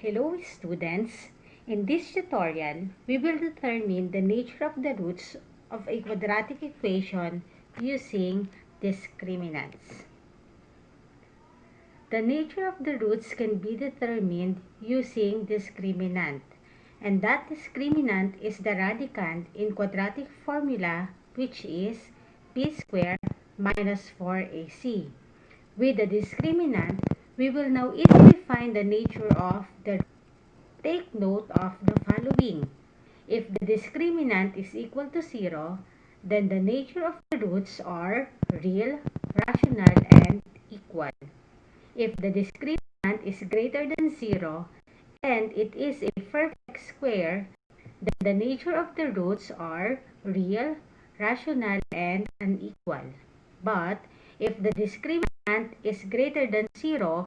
Hello students! In this tutorial, we will determine the nature of the roots of a quadratic equation using discriminants. The nature of the roots can be determined using discriminant, and that discriminant is the radicand in quadratic formula, which is b squared minus 4ac. With the discriminant, we will now easily find the nature of the. Take note of the following. If the discriminant is equal to 0, then the nature of the roots are real, rational, and equal. If the discriminant is greater than 0 and it is a perfect square, then the nature of the roots are real, rational, and unequal. But if the discriminant is greater than 0,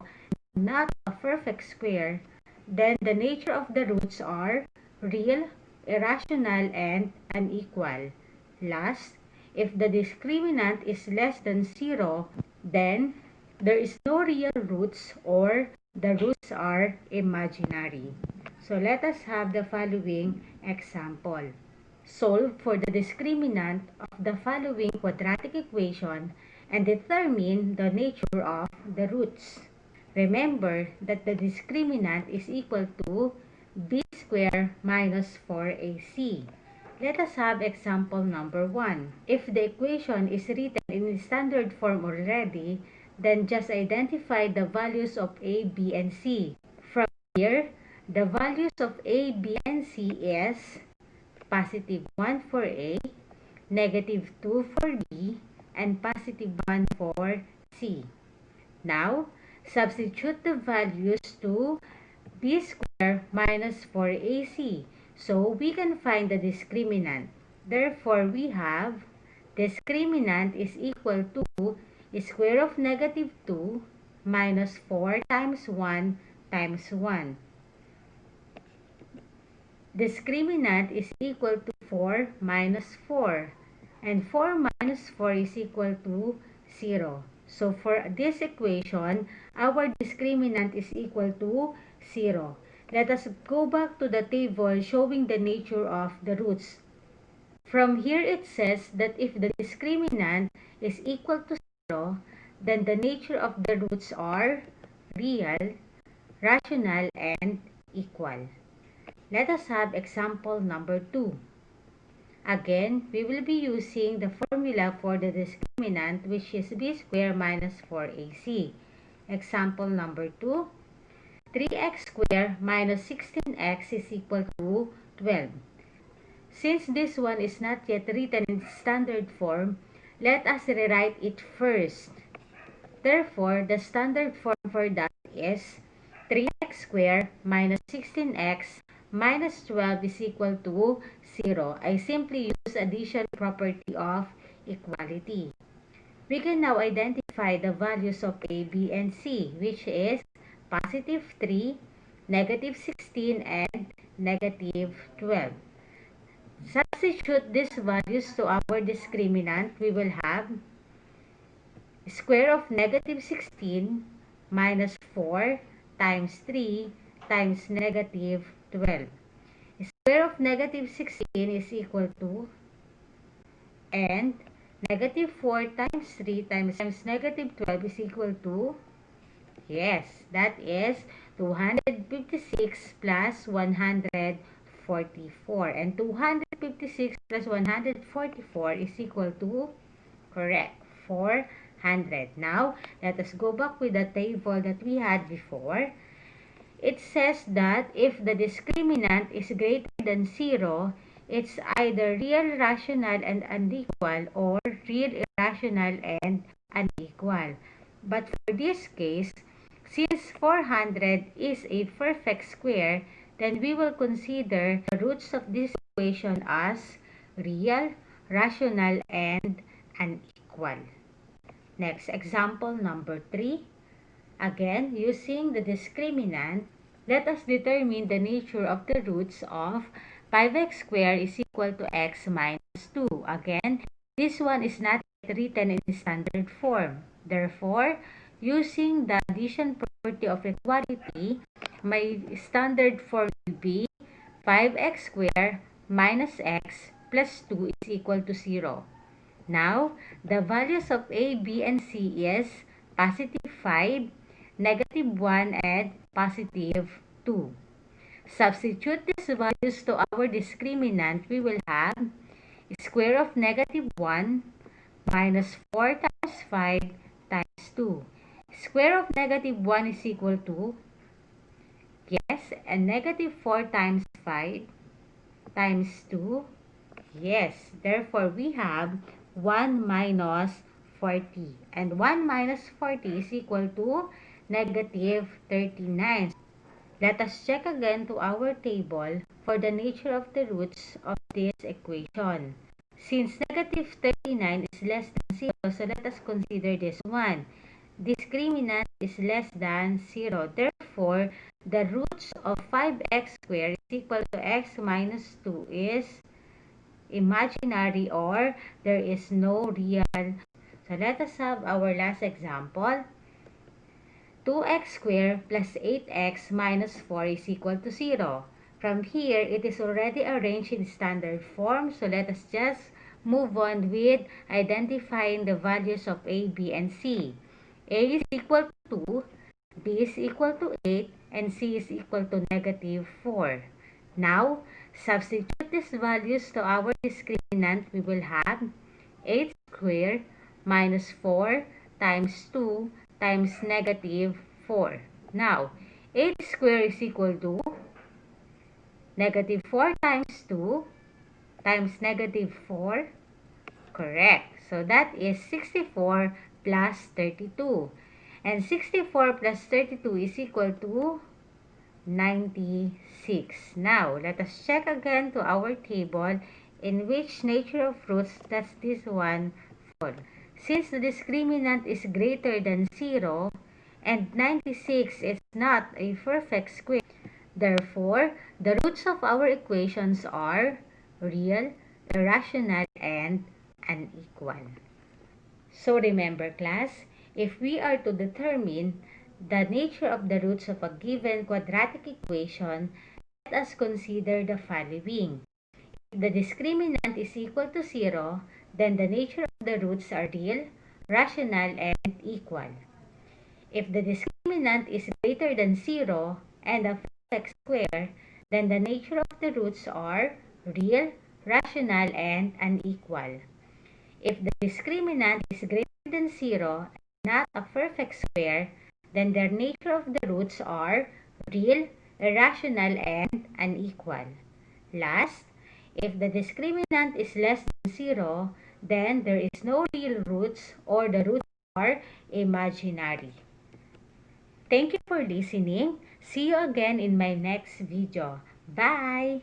not a perfect square, then the nature of the roots are real, irrational, and unequal. Last, if the discriminant is less than 0, then there is no real roots or the roots are imaginary. So let us have the following example. Solve for the discriminant of the following quadratic equation and determine the nature of the roots. Remember that the discriminant is equal to b squared minus 4ac. Let us have example number 1. If the equation is written in standard form already, then just identify the values of a, b, and c. From here, the values of a, b, and c is positive 1 for a, negative 2 for b, and positive 1 for c. Now, substitute the values to b squared minus 4ac. So, we can find the discriminant. Therefore, we have discriminant is equal to square of negative 2 minus 4 times 1 times 1. Discriminant is equal to 4 minus 4. And 4 minus 4 is equal to 0. So for this equation, our discriminant is equal to 0. Let us go back to the table showing the nature of the roots. From here it says that if the discriminant is equal to 0, then the nature of the roots are real, rational, and equal. Let us have example number 2. Again, we will be using the formula for the discriminant, which is b squared minus 4ac. Example number 2. 3x squared minus 16x is equal to 12. Since this one is not yet written in standard form, let us rewrite it first. Therefore, the standard form for that is 3x squared minus 16x minus 12 is equal to 0. I simply use addition property of equality. We can now identify the values of a, b, and c, which is positive 3, negative 16, and negative 12. Substitute these values to our discriminant. We will have square of negative 16 minus 4 times 3 times negative 12. Square of negative 16 is equal to, and negative 4 times 3 times negative 12 is equal to, yes, that is 256 plus 144. And 256 plus 144 is equal to, correct, 400. Now, let us go back with the table that we had before. It says that if the discriminant is greater than 0, it's either real, rational, and unequal, or real, irrational, and unequal. But for this case, since 400 is a perfect square, then we will consider the roots of this equation as real, rational, and unequal. Next, example number 3. Again, using the discriminant, let us determine the nature of the roots of 5x squared is equal to x minus 2. Again, this one is not written in standard form. Therefore, using the addition property of equality, my standard form will be 5x squared minus x plus 2 is equal to 0. Now, the values of a, b, and c is positive 5, negative 1, and positive 2. Substitute these values to our discriminant. We will have square of negative 1 minus 4 times 5 times 2. Square of negative 1 is equal to, yes, and negative 4 times 5 times 2, yes. Therefore, we have 1 minus 40. And 1 minus 40 is equal to negative 39. Let us check again to our table for the nature of the roots of this equation. Since negative 39 is less than 0, so let us consider this one. Discriminant is less than 0. Therefore, the roots of 5x squared is equal to x minus 2 is imaginary, or there is no real. So let us have our last example. 2x squared plus 8x minus 4 is equal to 0. From here, it is already arranged in standard form. So let us just move on with identifying the values of a, b, and c. A is equal to 2, b is equal to 8, and c is equal to negative 4. Now, substitute these values to our discriminant. We will have 8 squared minus 4 times 2 times negative 4. Now, 8 squared is equal to negative 4 times 2 times negative 4. Correct. So that is 64 plus 32. And 64 plus 32 is equal to 96. Now, let us check again to our table in which nature of roots does this one fall. Since the discriminant is greater than 0 and 96 is not a perfect square, therefore, the roots of our equations are real, irrational, and unequal. So remember, class, if we are to determine the nature of the roots of a given quadratic equation, let us consider the following. If the discriminant is equal to 0, then the nature of the roots are real, rational, and equal. If the discriminant is greater than 0 and a perfect square, then the nature of the roots are real, rational, and unequal. If the discriminant is greater than 0 and not a perfect square, then the nature of the roots are real, irrational, and unequal. Last, if the discriminant is less than 0, then there is no real roots, or the roots are imaginary. Thank you for listening. See you again in my next video. Bye!